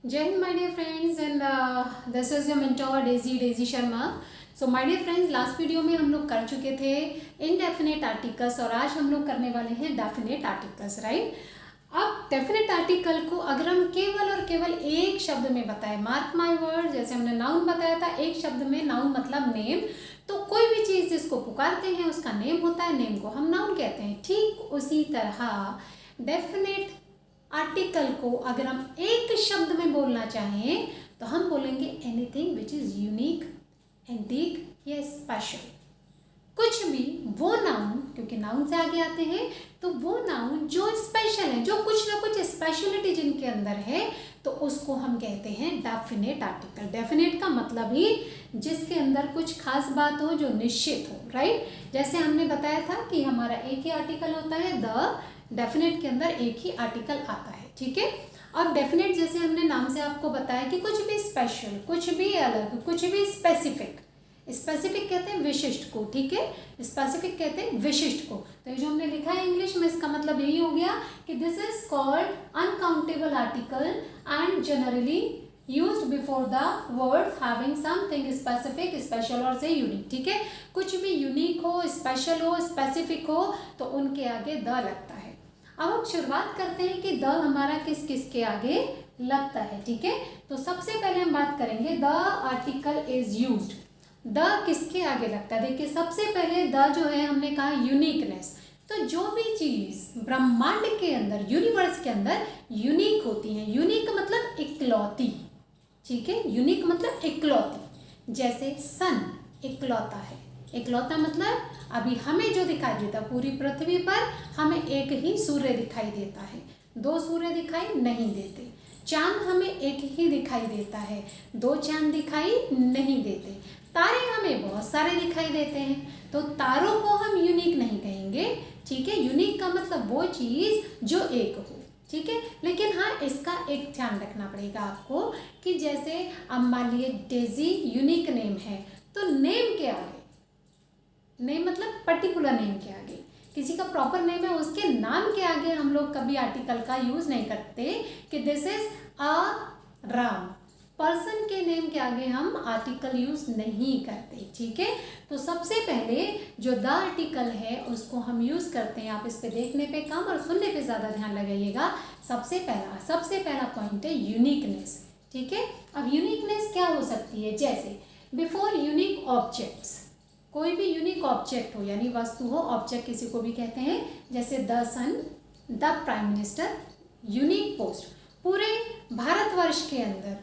जय Hind my dear friends and this is your mentor Daisy Sharma. So my dear friends, last video में हम लोग कर चुके थे इनडेफिनेट आर्टिकल्स और आज हम लोग करने वाले हैं डेफिनेट आर्टिकल्स, राइट। अब डेफिनेट आर्टिकल को अगर हम केवल और केवल एक शब्द में बताएं, मार्क माय वर्ड, जैसे हमने नाउन बताया था एक शब्द में, नाउन मतलब नेम, तो कोई भी चीज़ जिसको पुकारते हैं उसका नेम होता है, नेम को हम नाउन कहते हैं। ठीक उसी तरह डेफिनेट आर्टिकल को अगर हम एक शब्द में बोलना चाहें तो हम बोलेंगे anything which is unique, antique या स्पेशल। कुछ भी वो नाउन, क्योंकि नाउन से आगे आते हैं, तो वो नाउन जो स्पेशल है, जो कुछ ना कुछ स्पेशलिटी जिनके अंदर है, तो उसको हम कहते हैं डेफिनेट आर्टिकल। डेफिनेट का मतलब ही जिसके अंदर कुछ खास बात हो, जो निश्चित हो, राइट। जैसे हमने बताया था कि हमारा एक ही आर्टिकल होता है, द डेफिनेट के अंदर एक ही आर्टिकल आता है, ठीक है। अब डेफिनेट जैसे हमने नाम से आपको बताया कि कुछ भी स्पेशल, कुछ भी अलग, कुछ भी स्पेसिफिक। स्पेसिफिक कहते हैं विशिष्ट को, ठीक है, स्पेसिफिक कहते हैं विशिष्ट को। तो ये जो हमने लिखा है इंग्लिश में, इसका मतलब यही हो गया कि this is called uncountable article and generally used before the words having something specific, special और से यूनिक, ठीक है। कुछ भी यूनिक हो, स्पेशल हो, स्पेसिफिक हो, तो उनके आगे द लगता है। अब हम शुरुआत करते हैं कि द हमारा किस किस के आगे लगता है, ठीक है। तो सबसे पहले हम बात करेंगे the article is used. The किसके आगे लगता है? देखिए, सबसे पहले द जो है हमने कहा यूनिकनेस। तो जो भी चीज़ ब्रह्मांड के अंदर, यूनिवर्स के अंदर यूनिक होती है, यूनिक मतलब इकलौती, ठीक है, यूनिक मतलब इकलौती। जैसे सन इकलौता है, इकलौता मतलब अभी हमें जो दिखाई देता, पूरी पृथ्वी पर हमें एक ही सूर्य दिखाई देता है, दो सूर्य दिखाई नहीं देते। चांद हमें एक ही दिखाई देता है, दो चांद दिखाई नहीं देते। तारे हमें बहुत सारे दिखाई देते हैं, तो तारों को हम यूनिक नहीं कहेंगे, ठीक है। यूनिक का मतलब वो चीज़ जो एक हो, ठीक है। लेकिन हाँ, इसका एक ध्यान रखना पड़ेगा आपको कि जैसे अब मान लिए डेजी यूनिक नेम है, तो नेम के आगे, नेम मतलब पर्टिकुलर नेम के आगे, किसी का प्रॉपर नेम है उसके नाम के आगे हम लोग कभी आर्टिकल का यूज नहीं करते कि this is a Ram. Person के नेम के आगे हम आर्टिकल यूज नहीं करते, ठीक है। तो सबसे पहले जो द आर्टिकल है उसको हम यूज करते हैं। आप इस पे देखने पे कम और सुनने पे ज़्यादा ध्यान लगाइएगा। सबसे पहला पॉइंट है यूनिकनेस, ठीक है। अब यूनिकनेस क्या हो सकती है? जैसे बिफोर यूनिक ऑब्जेक्ट्स, कोई भी यूनिक ऑब्जेक्ट हो, यानी वस्तु हो, ऑब्जेक्ट किसी को भी कहते हैं। जैसे the sun, the prime minister, unique post. पूरे भारतवर्ष के अंदर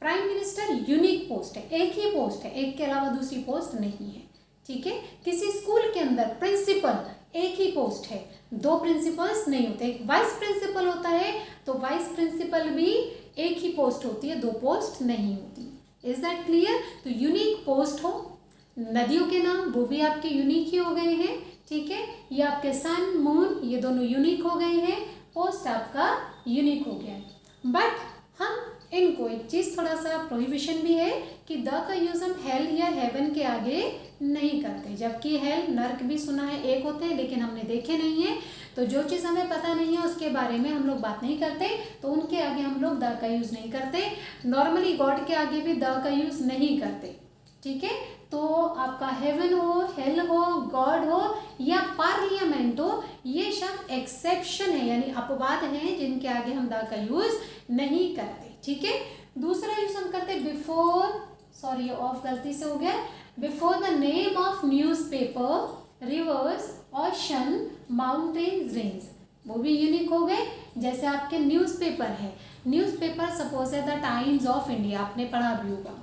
प्राइम मिनिस्टर यूनिक पोस्ट है, एक ही पोस्ट है, एक के अलावा दूसरी पोस्ट नहीं है, ठीक है। किसी स्कूल के अंदर प्रिंसिपल एक ही पोस्ट है, दो प्रिंसिपल्स नहीं होते, एक वाइस प्रिंसिपल होता है, तो वाइस प्रिंसिपल भी एक ही पोस्ट होती है, दो पोस्ट नहीं होती। Is that clear? तो यूनिक पोस्ट हो। नदियों के नाम वो भी आपके यूनिक ही हो गए हैं, ठीक है। ये आपके सन, मून, ये दोनों यूनिक हो गए हैं, पोस्ट आपका यूनिक हो गया है। बट हम इनको एक चीज़, थोड़ा सा प्रोहिबिशन भी है कि द का यूज हम हेल या हेवन के आगे नहीं करते। जबकि हेल, नर्क भी सुना है, एक होते हैं, लेकिन हमने देखे नहीं है, तो जो चीज़ हमें पता नहीं है उसके बारे में हम लोग बात नहीं करते, तो उनके आगे हम लोग द का यूज़ नहीं करते। नॉर्मली गॉड के आगे भी द का यूज़ नहीं करते, ठीक है। तो आपका हेवन हो, हेल हो, गॉड हो या पार्लियामेंट हो, ये शब्द एक्सेप्शन है, यानी अपवाद हैं जिनके आगे हम द का यूज नहीं करते, ठीक है। दूसरा यूज हम करते बिफोर, सॉरी ऑफ गलती से हो गया, before the name of newspaper, reverse, ocean, mountains, range, वो भी यूनिक हो गए। जैसे आपके न्यूज़पेपर है, न्यूज़पेपर सपोज है द टाइम्स ऑफ इंडिया, आपने पढ़ा भी होगा,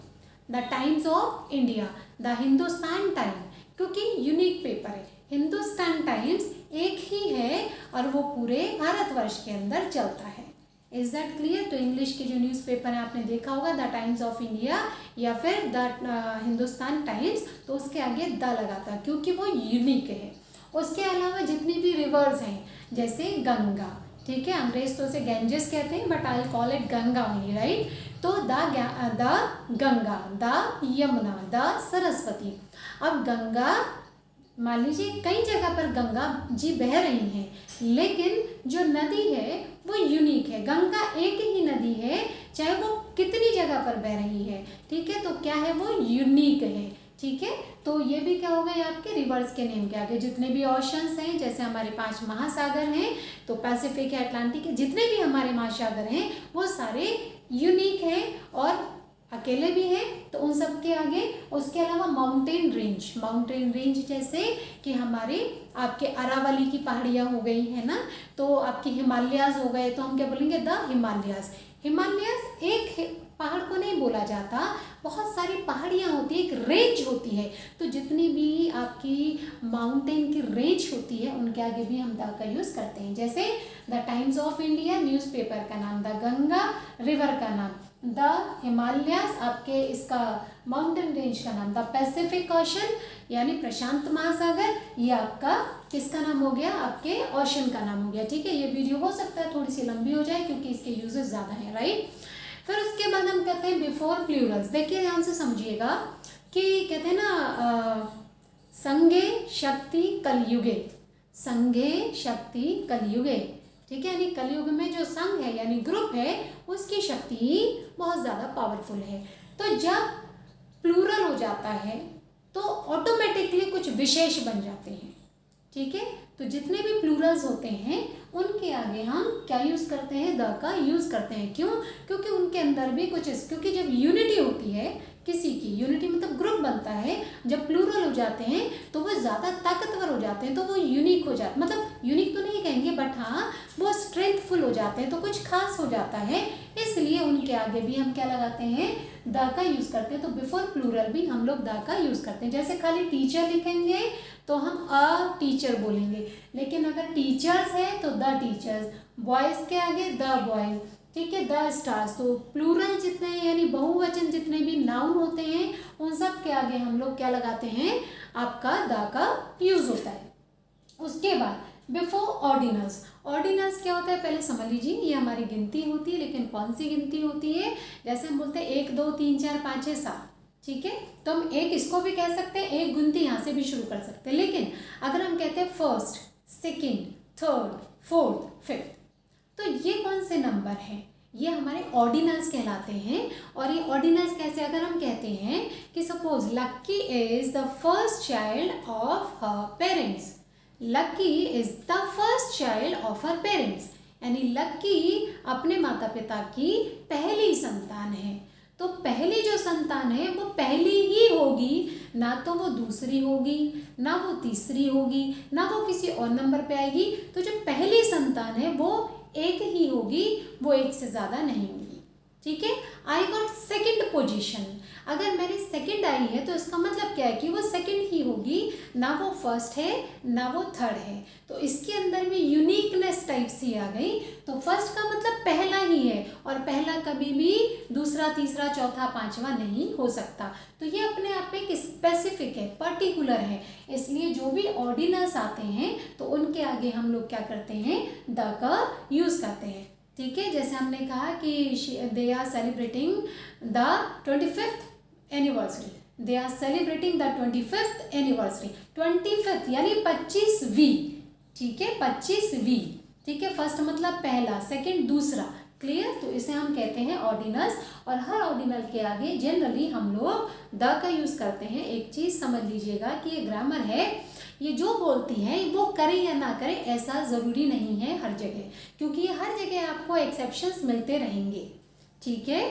the times of India, the Hindustan time, क्योंकि यूनिक पेपर है। हिंदुस्तान टाइम्स एक ही है और वो पूरे भारतवर्ष के अंदर चलता है। Is that clear? तो इंग्लिश के जो न्यूज़पेपर है आपने देखा होगा, द टाइम्स ऑफ इंडिया या फिर द हिंदुस्तान टाइम्स, तो उसके आगे द लगाता है क्योंकि वो यूनिक है। उसके अलावा जितनी भी रिवर्स हैं, जैसे गंगा, ठीक है, अंग्रेज तो उसे गैंजेस कहते हैं, but I call it Ganga only, right. तो the Ganga, the Yamuna, the Saraswati. अब गंगा, मान लीजिए कई जगह पर गंगा जी बह रही हैं, लेकिन जो नदी है वो यूनिक है। गंगा एक ही नदी है, चाहे वो कितनी जगह पर बह रही है, ठीक है, तो क्या है वो यूनिक है, ठीक है। तो ये भी क्या हो गए आपके रिवर्स के नेम के आगे। जितने भी ओशंस हैं, जैसे हमारे 5 महासागर हैं, तो पैसिफिक है, अटलांटिक है, जितने भी हमारे महासागर हैं वो सारे यूनिक हैं और अकेले भी हैं, तो उन सब के आगे। उसके अलावा माउंटेन रेंज जैसे कि हमारे आपके अरावली की पहाड़ियाँ हो गई है ना, तो आपके हिमालयाज हो गए, तो हम क्या बोलेंगे द हिमालयाज एक पहाड़ को नहीं बोला जाता, बहुत सारी पहाड़ियाँ होती है, एक रेंज होती है, तो जितनी भी आपकी माउंटेन की रेंज होती है उनके आगे भी हम द का यूज़ करते हैं। जैसे the times of India newspaper का नाम, द गंगा रिवर का नाम, द हिमालयाज आपके इसका माउंटेन रेंज का नाम, द पैसिफिक ओशन यानी प्रशांत महासागर, ये आपका किसका नाम हो गया, आपके ओशन का नाम हो गया, ठीक है। ये वीडियो हो सकता है थोड़ी सी लंबी हो जाए क्योंकि इसके यूजेस ज़्यादा हैं, राइट। फिर उसके बाद हम कहते हैं बिफोर प्लूरल्स। देखिए ध्यान से समझिएगा कि कहते हैं ना संघे शक्ति कलयुगे, संघे शक्ति कलयुगे, ठीक है, यानी कलयुग में जो संघ है यानी ग्रुप है उसकी शक्ति बहुत ज़्यादा पावरफुल है। तो जब प्लूरल हो जाता है तो ऑटोमेटिकली कुछ विशेष बन जाते हैं, ठीक है। तो जितने भी प्लूरल्स होते हैं उनके आगे हम क्या यूज़ करते हैं, द का यूज़ करते हैं। क्यों? क्योंकि उनके अंदर भी कुछ, क्योंकि जब यूनिटी होती है किसी की, यूनिटी मतलब ग्रुप बनता है, जब प्लूरल हो जाते हैं तो वो ज़्यादा ताकतवर हो जाते हैं, तो वो यूनिक हो जाते, मतलब यूनिक तो नहीं कहेंगे बट हाँ वो स्ट्रेंथफुल हो जाते हैं, तो कुछ खास हो जाता है, इसलिए उनके आगे भी हम क्या लगाते हैं, द का यूज़ करते हैं। तो बिफोर प्लूरल भी हम लोग द का यूज़ करते हैं। जैसे खाली टीचर लिखेंगे तो हम अ टीचर बोलेंगे, लेकिन अगर टीचर्स है तो द टीचर्स, बॉयज़ के आगे द बॉयज़, ठीक है, द स्टार्स। तो प्लूरल जितने यानी बहुवचन जितने भी नाउन होते हैं उन सब के आगे हम लोग क्या लगाते हैं, आपका द का यूज़ होता है। उसके बाद बिफोर ऑर्डिनल्स। ऑर्डिनल्स क्या होता है पहले समझ लीजिए, ये हमारी गिनती होती है, लेकिन कौन सी गिनती होती है, जैसे हम बोलते हैं 1 2 3 4 5 6 7, ठीक है, तो हम एक इसको भी कह सकते हैं, एक गिनती यहाँ से भी शुरू कर सकते हैं। लेकिन अगर हम कहते हैं first, second, third, fourth, fifth, तो ये कौन से नंबर हैं, ये हमारे ऑर्डिनल्स कहलाते हैं। और ये ऑर्डिनल्स कैसे, अगर हम कहते हैं कि suppose lucky is the first child of her parents, lucky is the first child of her parents, यानी लक्की अपने माता पिता की पहली संतान है, तो पहली जो संतान है वो पहली ही होगी, ना तो वो दूसरी होगी, ना वो तीसरी होगी, ना वो किसी और नंबर पे आएगी, तो जो पहली संतान है वो एक ही होगी, वो एक से ज़्यादा नहीं होगी, ठीक है। आई गॉट सेकेंड पोजीशन, अगर मेरी सेकंड आई है तो इसका मतलब क्या है कि वो सेकंड ही होगी, ना वो फर्स्ट है ना वो थर्ड है, तो इसके अंदर में यूनिकनेस टाइप सी आ गई। तो फर्स्ट का मतलब पहला ही है, और पहला कभी भी दूसरा, तीसरा, चौथा, पांचवा नहीं हो सकता, तो ये अपने आप में एक स्पेसिफिक है, पर्टिकुलर है, इसलिए जो भी ऑर्डिनल्स आते हैं तो उनके आगे हम लोग क्या करते हैं, द का यूज़ करते हैं, ठीक है। जैसे हमने कहा कि they are celebrating the 25th anniversary, they are celebrating the 25th anniversary, 25th यानी 25वीं, ठीक है, 25वीं, ठीक है। फर्स्ट मतलब पहला, सेकंड दूसरा, क्लियर। तो इसे हम कहते हैं ऑर्डिनल्स, और हर ऑर्डिनल के आगे जनरली हम लोग द का यूज़ करते हैं। एक चीज़ समझ लीजिएगा कि ये ग्रामर है, ये जो बोलती है वो करे या ना करे ऐसा ज़रूरी नहीं है हर जगह, क्योंकि ये हर जगह आपको एक्सेप्शंस मिलते रहेंगे, ठीक है।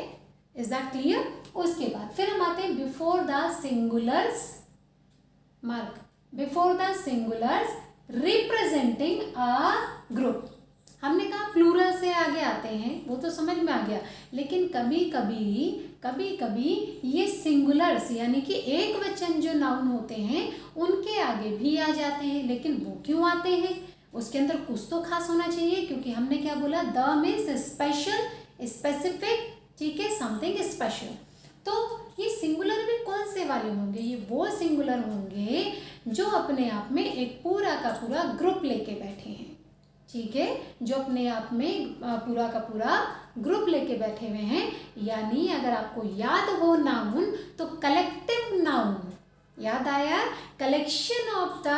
Is that clear. उसके बाद फिर हम आते हैं before the singulars, mark, before the singulars representing a group. हमने कहा प्लूरल से आगे आते हैं, वो तो समझ में आ गया, लेकिन कभी कभी ये सिंगुलर्स यानी कि एक वचन जो नाउन होते हैं उनके आगे भी आ जाते हैं। लेकिन वो क्यों आते हैं, उसके अंदर कुछ तो खास होना चाहिए, क्योंकि हमने क्या बोला, द मीन्स स्पेशल, स्पेसिफिक, ठीक है, समथिंग स्पेशल। तो ये सिंगुलर भी कौन से वाले होंगे, ये वो सिंगुलर होंगे जो अपने आप में एक पूरा का पूरा ग्रुप लेके बैठे हैं, ठीक है, जो अपने आप में पूरा का पूरा ग्रुप लेके बैठे हुए हैं। यानी अगर आपको याद हो नाउन तो कलेक्टिव नाउन, याद आया, कलेक्शन ऑफ द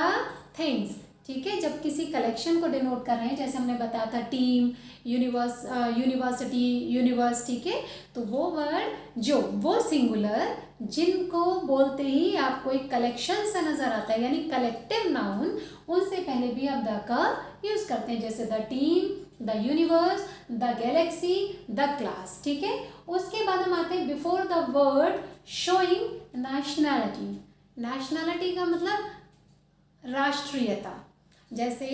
थिंग्स, ठीक है, जब किसी कलेक्शन को डिनोट कर रहे हैं, जैसे हमने बताया था टीम, यूनिवर्सिटी, यूनिवर्स, ठीक है, तो वो वर्ड जो वो सिंगुलर जिनको बोलते ही आपको एक कलेक्शन सा नजर आता है, यानी कलेक्टिव नाउन, उनसे पहले भी आप द का यूज करते हैं, जैसे the team, the universe, the Galaxy, the class, ठीक है। उसके बाद हम आते हैं before the word showing nationality. Nationality का मतलब राष्ट्रीयता, जैसे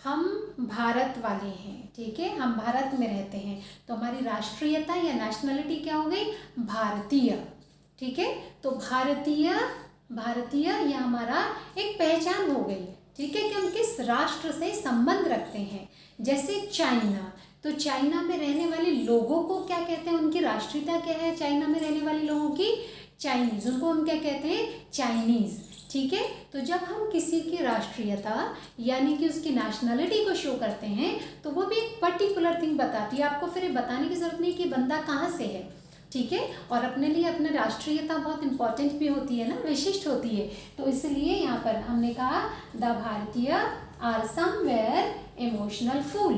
हम भारत वाले हैं, ठीक है, हम भारत में रहते हैं, तो हमारी राष्ट्रीयता या नेशनैलिटी क्या हो गई, भारतीय, ठीक है। तो भारतीय, भारतीय यह हमारा एक पहचान हो गई, ठीक है, कि हम किस राष्ट्र से संबंध रखते हैं। जैसे चाइना, तो चाइना में रहने वाले लोगों को क्या कहते हैं, उनकी राष्ट्रीयता क्या है, चाइना में रहने वाले लोगों की चाइनीज, उनको हम क्या कहते हैं, चाइनीज, ठीक है। तो जब हम किसी की राष्ट्रीयता यानी कि उसकी नेशनलिटी को शो करते हैं, तो वो भी एक पर्टिकुलर थिंग बताती है, आपको फिर बताने की जरूरत नहीं कि बंदा कहाँ से है, ठीक है। और अपने लिए अपनी राष्ट्रीयता बहुत इंपॉर्टेंट भी होती है ना, विशिष्ट होती है, तो इसलिए यहाँ पर हमने कहा द भारतीय आर समवेयर इमोशनल फूल,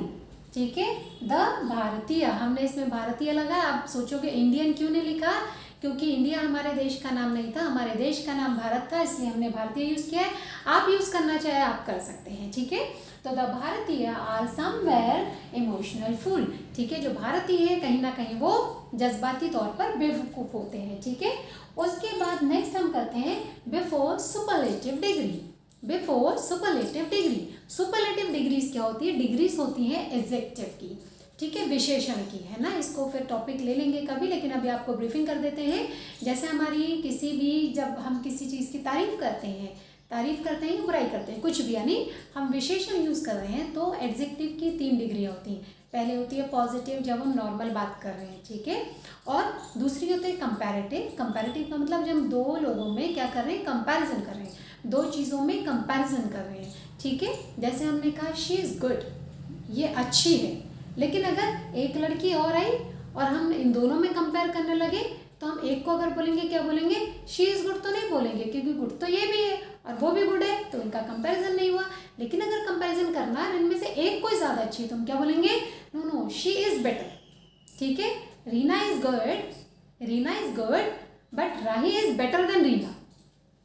ठीक है। द भारतीय, हमने इसमें भारतीय लगाया, आप सोचोगे इंडियन क्यों नहीं लिखा, क्योंकि इंडिया हमारे देश का नाम नहीं था, हमारे देश का नाम भारत था, इसलिए हमने भारतीय यूज़ किया है। आप यूज़ करना चाहे आप कर सकते हैं, ठीक है। तो द भारतीय आर समवेयर इमोशनल फूल, ठीक है, जो भारतीय है कहीं ना कहीं वो जज्बाती तौर पर बेवकूफ़ होते हैं, ठीक है। उसके बाद नेक्स्ट हम करते हैं before superlative degree. Before superlative degree, superlative degrees क्या होती है, डिग्रीज होती हैं एडजेक्टिव की, ठीक है, विशेषण की, है ना। इसको फिर टॉपिक ले लेंगे कभी, लेकिन अभी आपको ब्रीफिंग कर देते हैं। जैसे हमारी किसी भी, जब हम किसी चीज़ की तारीफ करते हैं या बुराई करते हैं, कुछ भी, यानी हम विशेषण यूज़ कर रहे हैं, तो एडजेक्टिव की 3 डिग्रियाँ होती हैं। पहले होती है पॉजिटिव, जब हम नॉर्मल बात कर रहे हैं, ठीक है, और दूसरी होती है कंपैरेटिव। कंपैरेटिव का मतलब जब हम दो लोगों में क्या कर रहे हैं, कंपैरिजन कर रहे हैं, दो चीज़ों में कंपैरिजन कर रहे हैं, ठीक है। जैसे हमने कहा शी इज़ गुड, ये अच्छी है, लेकिन अगर एक लड़की और आई और हम इन दोनों में कंपेयर करने लगे, तो हम एक को अगर बोलेंगे, क्या बोलेंगे, शी इज़ गुड तो नहीं बोलेंगे, क्योंकि गुड तो ये भी है और वो भी गुड है, तो इनका कंपैरिजन नहीं हुआ। लेकिन अगर कंपैरिजन करना है, इनमें से एक कोई ज़्यादा अच्छी है, तो हम क्या बोलेंगे, no no she is better, ठीक है। Reena is good but Rahi is better than Reena,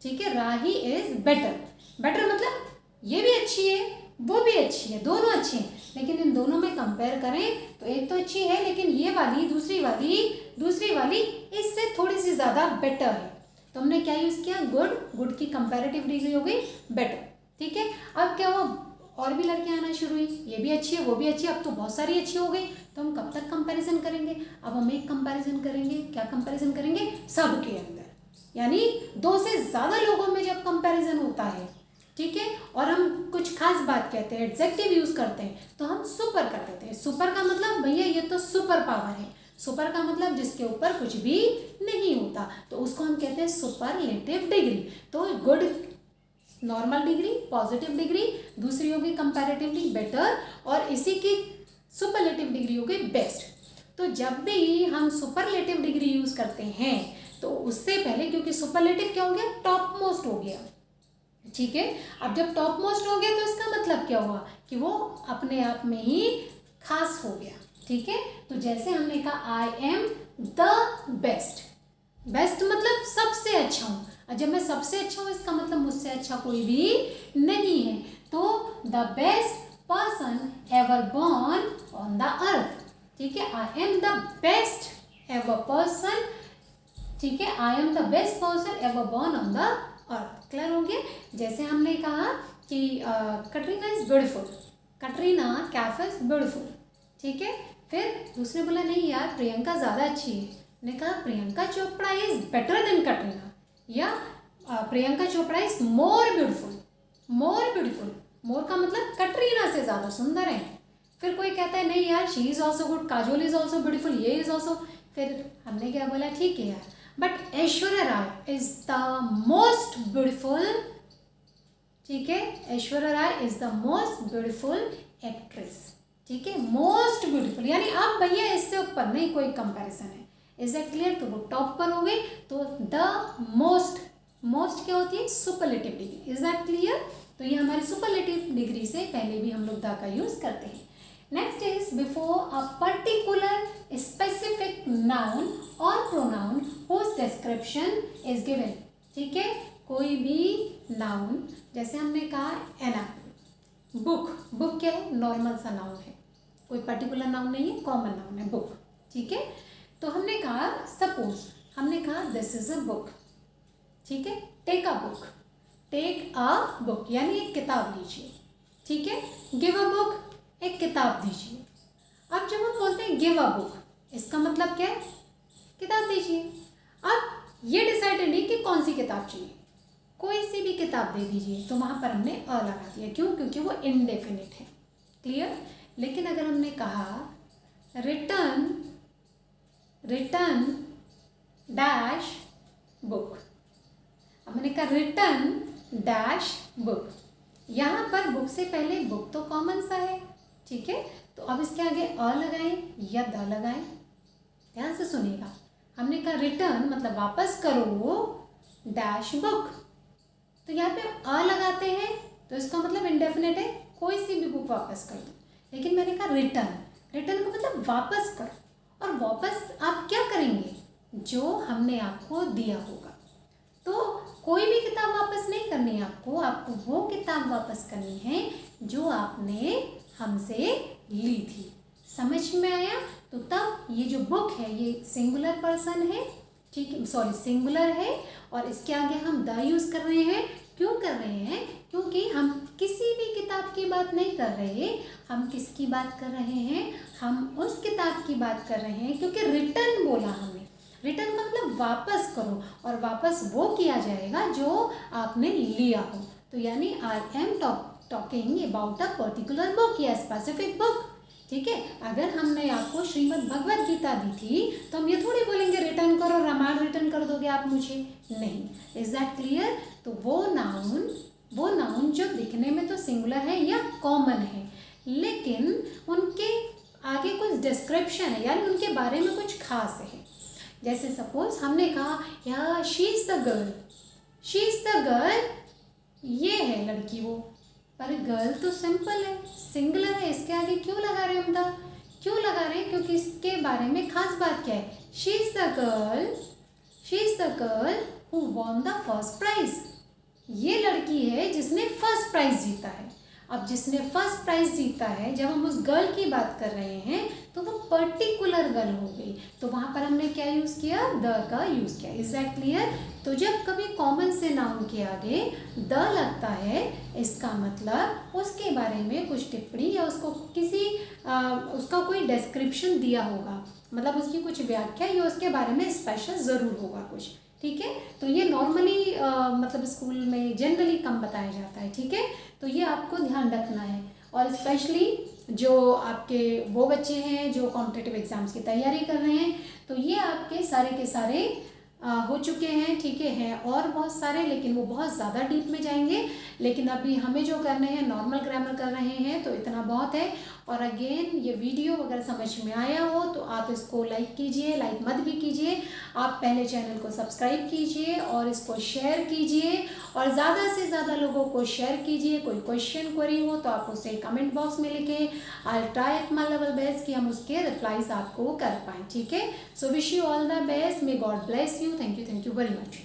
ठीक है, राही इज़ बेटर। बेटर मतलब ये भी अच्छी है, वो भी अच्छी है, दोनों अच्छे हैं, लेकिन इन दोनों में कंपेयर करें तो एक तो अच्छी है, लेकिन ये वाली दूसरी वाली इससे थोड़ी सी ज़्यादा बेटर है, तो हमने क्या यूज़ किया, गुड की कंपैरेटिव डिग्री हो गई बेटर, ठीक है। अब क्या हुआ, और भी लड़कियां आना शुरू हुई, ये भी अच्छी है, वो भी अच्छी है, अब तो बहुत सारी अच्छी हो गई, तो हम कब तक कंपैरिजन करेंगे, अब हम एक कंपैरिजन करेंगे, क्या कंपैरिजन करेंगे, सबके अंदर, यानी 2 से ज़्यादा लोगों में जब कंपैरिजन होता है, ठीक है, और हम कुछ खास बात कहते हैं, एडजेक्टिव यूज़ करते हैं, तो हम सुपर कर देते हैं। सुपर का मतलब भैया ये तो सुपर पावर है, सुपर का मतलब जिसके ऊपर कुछ भी नहीं होता, तो उसको हम कहते हैं सुपरलेटिव डिग्री। तो good normal degree, positive degree, दूसरी होगी कंपैरेटिवली बेटर, और इसी की सुपरलेटिव डिग्री हो गई बेस्ट। तो जब भी हम सुपरलेटिव डिग्री यूज़ करते हैं, तो उससे पहले, क्योंकि सुपरलेटिव क्या हो गया, टॉप मोस्ट हो गया, ठीक है। अब जब टॉप मोस्ट हो गया, तो इसका मतलब क्या हुआ कि वो अपने आप में ही खास हो गया, ठीक है। तो जैसे हमने कहा I am the best, best मतलब सबसे अच्छा हूँ, और जब मैं सबसे अच्छा हूँ, इसका मतलब मुझसे अच्छा कोई भी नहीं है, तो the best person ever born on the earth, ठीक है, I am the best ever person, ठीक है, I am the best person ever born on the earth. Clear हो गया। जैसे हमने कहा कि Katrina is beautiful, Katrina Kaif is beautiful, ठीक है। फिर दूसरे बोला नहीं यार प्रियंका ज़्यादा अच्छी है, ने कहा Priyanka Chopra is better than Katrina, या Priyanka Chopra is more beautiful, more का मतलब कटरीना से ज़्यादा सुंदर है। फिर कोई कहता है नहीं यार she is also good, Kajol is also beautiful, ये इज़ ऑल्सो, फिर हमने क्या बोला, ठीक है यार but Aishwarya Rai is the most beautiful, ठीक है, Aishwarya Rai is the most beautiful actress, ठीक है, मोस्ट ब्यूटीफुल, यानी अब भैया इससे ऊपर नहीं कोई कंपैरिजन है। Is that clear. तो वो टॉप पर हो गई, तो द मोस्ट, मोस्ट क्या होती है, superlative degree. Is that clear. तो ये हमारे सुपरलेटिव डिग्री से पहले भी हम लोग द का यूज़ करते हैं। Next is before a particular specific noun और pronoun whose description is given. ठीक है, कोई भी नाउन, जैसे हमने कहा एन एप्पल, बुक, बुक क्या है, नॉर्मल सा नाउन है, कोई पर्टिकुलर नाउन नहीं है, कॉमन नाउन है बुक। ठीक है, तो हमने कहा सपोज हमने कहा दिस इज अ बुक। ठीक है, take a book, take a book यानी एक किताब लीजिए। ठीक है, गिव अ बुक, एक किताब दीजिए। अब जब हम बोलते हैं गिव अ बुक, इसका मतलब क्या है, किताब दीजिए। अब ये डिसाइडेड नहीं कि कौन सी किताब चाहिए, कोई सी भी किताब दे दीजिए, तो वहाँ पर हमने अ लगा दिया। क्यों? क्योंकि वो इनडेफिनिट है। क्लियर? लेकिन अगर हमने कहा रिटर्न, रिटर्न डैश बुक, अब मैंने कहा रिटर्न डैश बुक, यहाँ पर बुक से पहले बुक तो कॉमन सा है। ठीक है, तो अब इसके आगे अ लगाएं या द लगाएं, ध्यान से सुनिएगा। हमने कहा रिटर्न मतलब वापस करो डैश बुक, तो यहाँ पे अ लगाते हैं तो इसका मतलब इंडेफिनिट है, कोई सी भी बुक वापस कर दो। लेकिन मैंने कहा रिटर्न, रिटर्न का मतलब वापस करो, और वापस आप क्या करेंगे, जो हमने आपको दिया होगा। तो कोई भी किताब वापस नहीं करनी है आपको, आपको वो किताब वापस करनी है जो आपने हमसे ली थी। समझ में आया? तो तब ये जो बुक है ये सिंगुलर पर्सन है, ठीक है, सॉरी सिंगुलर है, और इसके आगे हम द यूज़ कर रहे हैं। क्यों कर रहे हैं? क्योंकि हम किसी भी किताब की बात नहीं कर रहे, हम किसकी बात कर रहे हैं, हम उस किताब की बात कर रहे हैं। क्योंकि रिटर्न बोला हमने, रिटर्न का मतलब वापस करो, और वापस वो किया जाएगा जो आपने लिया हो। तो यानी I am talking about a particular book या स्पेसिफिक बुक। ठीक है, अगर हमने आपको श्रीमद् भगवद गीता दी थी तो हम ये थोड़ी बोलेंगे रिटर्न करो, रामायण रिटर्न कर दोगे आप मुझे, नहीं। Is that clear? तो वो नाउन जो दिखने में तो सिंगुलर है या कॉमन है, लेकिन उनके आगे कुछ डिस्क्रिप्शन है, यानी उनके बारे में कुछ खास है। जैसे सपोज हमने कहा या she is the girl, she is the girl, ये है लड़की वो, पर गर्ल तो सिंपल है, सिंगुलर है, इसके आगे क्यों लगा रहे हैं हम द? क्यों लगा रहे हैं? क्योंकि इसके बारे में खास बात क्या है, she is the girl, she is the girl who won the first prize, ये लड़की है जिसने फर्स्ट प्राइज जीता है। अब जिसने फर्स्ट प्राइज जीता है, जब हम उस गर्ल की बात कर रहे हैं तो वो पर्टिकुलर गर्ल हो गई, तो वहाँ पर हमने क्या यूज़ किया, द का यूज़ किया। Is that clear? तो जब कभी कॉमन से नाउन के आगे द लगता है, इसका मतलब उसके बारे में कुछ टिप्पणी या उसको उसका कोई डिस्क्रिप्शन दिया होगा, मतलब उसकी कुछ व्याख्या या उसके बारे में स्पेशल ज़रूर होगा कुछ। ठीक है, तो ये नॉर्मली मतलब स्कूल में जनरली कम बताया जाता है। ठीक है, तो ये आपको ध्यान रखना है, और स्पेशली जो आपके वो बच्चे हैं जो कॉम्पिटिटिव एग्जाम्स की तैयारी कर रहे हैं, तो ये आपके सारे के सारे हो चुके हैं। ठीक है और बहुत सारे, लेकिन वो बहुत ज़्यादा डीप में जाएंगे, लेकिन अभी हमें जो करने हैं नॉर्मल ग्रामर कर रहे हैं, तो इतना बहुत है। और अगेन ये वीडियो अगर समझ में आया हो तो आप इसको लाइक कीजिए, लाइक मत भी कीजिए, आप पहले चैनल को सब्सक्राइब कीजिए और इसको शेयर कीजिए, और ज़्यादा से ज़्यादा लोगों को शेयर कीजिए। कोई क्वेश्चन क्वेरी हो तो आप उसे कमेंट बॉक्स में लिखें, I will try at my level best कि हम उसके रिप्लाईज आपको कर पाएँ। ठीक है, so wish you all the best, may God bless you, thank you very much.